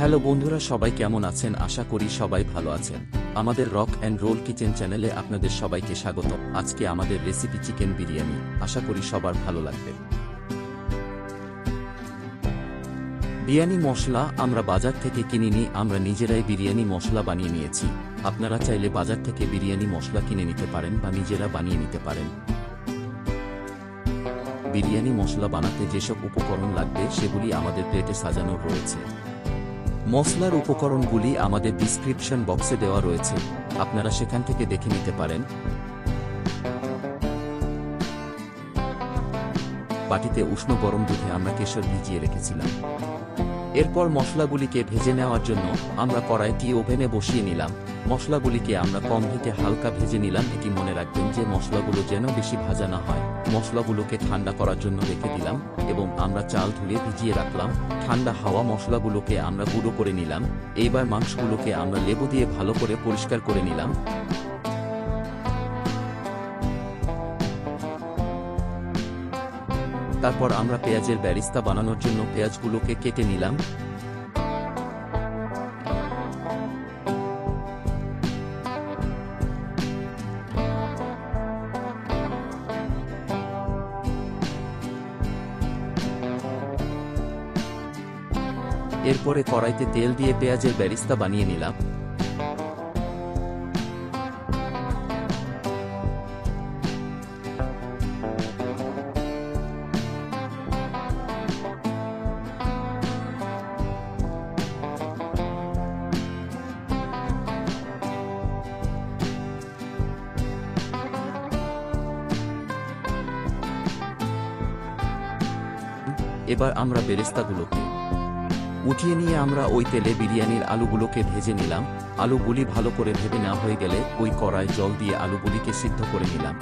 Hello বন্ধুরা, সবাই কেমন আছেন? আশা করি সবাই ভালো আছেন। আমাদের রক অ্যান্ড রোল কিচেন চ্যানেলে আপনাদের সবাইকে স্বাগত। আজকে আমাদের রেসিপি চিকেন বিরিয়ানি। আশা করি সবার ভালো লাগবে। বিরিয়ানি মশলা আমরা বাজার থেকে কিনিনি, আমরা নিজেরাই বিরিয়ানি মশলা বানিয়ে নিয়েছি। আপনারা চাইলে বাজার থেকে বিরিয়ানি মশলা কিনে নিতে পারেন বা নিজেরা বানিয়ে নিতে পারেন। বিরিয়ানি মশলা বানাতে যেসব উপকরণ লাগবে সেগুলি আমাদের প্লেটে সাজানো রয়েছে। মশলার উপকরণগুলি আমাদের ডিসক্রিপশন বক্সে দেওয়া রয়েছে, আপনারা সেখান থেকে দেখে নিতে পারেন। বাটিতে উষ্ণ গরম দুধে আমরা কেশর ভিজিয়ে রেখেছিলাম। এরপর মশলাগুলিকে ভেজে নেওয়ার জন্য আমরা কড়াইটি ওভেনে বসিয়ে নিলাম। মশলাগুলিকে আমরা কম হিটে হালকা ভেজে নিলাম। এটি মনে রাখবেন যে মশলাগুলো যেন বেশি ভাজা না হয়। মশলাগুলোকে ঠান্ডা করার জন্য রেখে দিলাম এবং আমরা চাল ধুয়ে ভিজিয়ে রাখলাম। ঠান্ডা হাওয়া মশলাগুলোকে আমরা গুঁড়ো করে নিলাম। এইবার মাংসগুলোকে আমরা লেবু দিয়ে ভালো করে পরিষ্কার করে নিলাম। তারপর আমরা পেঁয়াজের বেরেস্তা বানানোর জন্য পেঁয়াজগুলোকে কেটে নিলাম। এরপরে কড়াইতে তেল দিয়ে পেঁয়াজের বেরেস্তা বানিয়ে নিলাম। এবার আমরা বেরেস্তাগুলোকে উঠিয়ে নিয়ে আমরা ওই তেলে বিরিয়ানির আলুগুলোকে ভেজে নিলাম। আলুগুলি ভালো করে ভেজে নেওয়া হয়ে গেলে ওই কড়াই জল দিয়ে আলুগুলিকে সিদ্ধ করে নিলাম।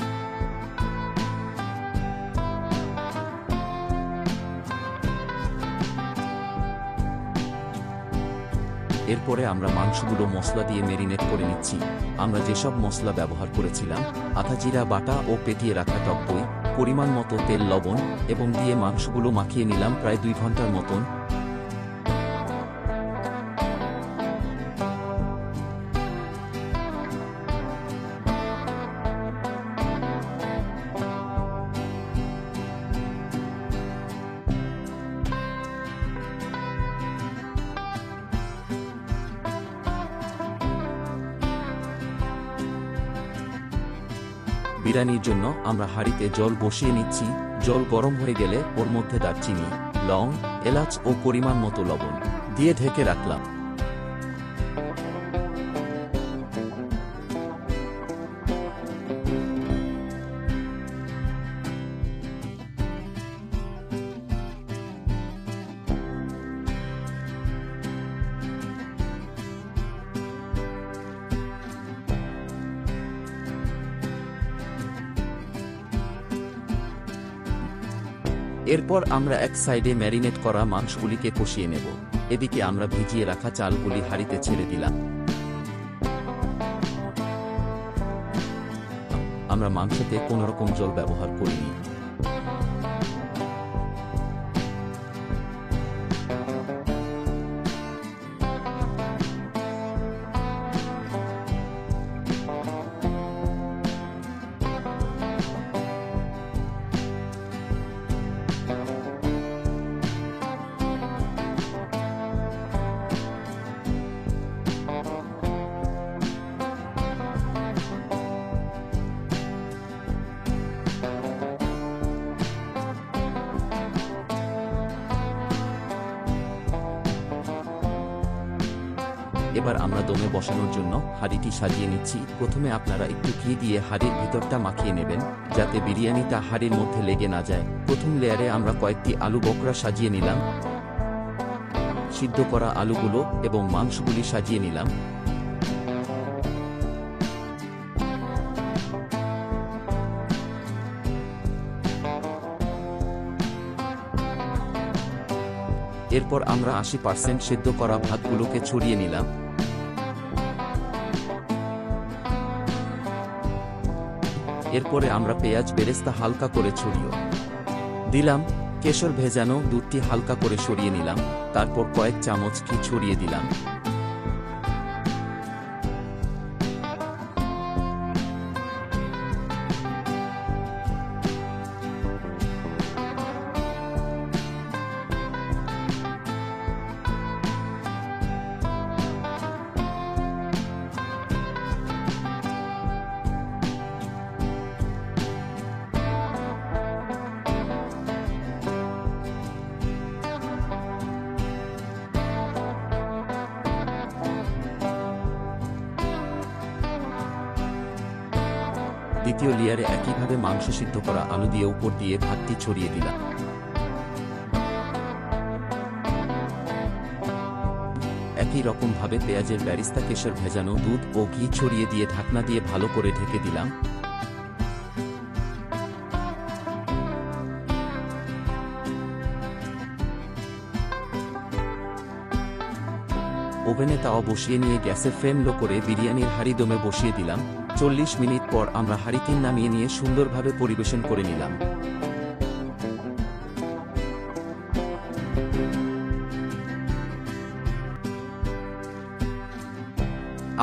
এরপরে আমরা মাংসগুলো মশলা দিয়ে ম্যারিনেট করে নিচ্ছি। আমরা যেসব মশলা ব্যবহার করেছিলাম, আদা জিরা বাটা ও পেটিয়ে রাখা টক দই, পরিমাণ মতো তেল, লবণ এবং দিয়ে মাংসগুলো মাখিয়ে নিলাম প্রায় 2 ঘন্টার মতন। বিরিয়ানির জন্য আমরা হাঁড়িতে জল বসিয়ে নিচ্ছি। জল গরম হয়ে গেলে ওর মধ্যে দারচিনি, লং, এলাচ ও পরিমাণ মতো লবণ দিয়ে ঢেকে রাখলাম। এরপর আমরা এক সাইডে ম্যারিনেট করা মাংসগুলিকে কষিয়ে নেব। এদিকে আমরা ভিজিয়ে রাখা চালগুলি হাঁড়িতে ছেড়ে দিলাম। আমরা মাংসতে কোনোরকম জল ব্যবহার করিনি। এবার আমরা দমে বসানোর জন্য হাঁড়িটি সাজিয়ে নিচ্ছি। প্রথমে আপনারা একটু ঘি দিয়ে হাঁড়ির ভিতরটা মাখিয়ে নেবেন, যাতে বিরিয়ানিটা হাঁড়ির মধ্যে লেগে না যায়। প্রথম লেয়ারে আমরা কয়েকটি আলু বকরা সাজিয়ে নিলাম। সিদ্ধ করা আলুগুলো এবং মাংসগুলি সাজিয়ে নিলাম। এরপর আমরা 80% সেদ্ধ করা ভাতগুলোকে ছড়িয়ে নিলাম। এরপরে আমরা পেঁয়াজ বেরেস্তা হালকা করে ছড়িয়ে দিলাম। কেশর ভেজানো দুধটি হালকা করে সরিয়ে নিলাম। তারপর কয়েক চামচ ঘি ছড়িয়ে দিলাম। দ্বিতীয় লেয়ারে একইভাবে মাংস সিদ্ধ করা আলু দিয়ে উপর দিয়ে ভাতটি ছড়িয়ে দিলাম। একই রকমভাবে পেঁয়াজের বেরেস্তা, কেশর ভেজানো দুধ ও ঘি ছড়িয়ে দিয়ে ঢাকনা দিয়ে ভালো করে ঢেকে দিলাম। ওভেনে তাওয়া বসিয়ে নিয়ে গ্যাসের ফ্লেম লো করে বিরিয়ানির হাঁড়ি দমে বসিয়ে দিলাম। 40 মিনিট পর আমরা হাঁড়িটি নামিয়ে নিয়ে সুন্দরভাবে পরিবেশন করে নিলাম।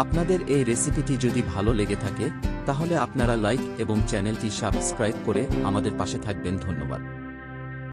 আপনাদের এই রেসিপিটি যদি ভালো লেগে থাকে তাহলে আপনারা লাইক এবং চ্যানেলটি সাবস্ক্রাইব করে আমাদের পাশে থাকবেন। ধন্যবাদ।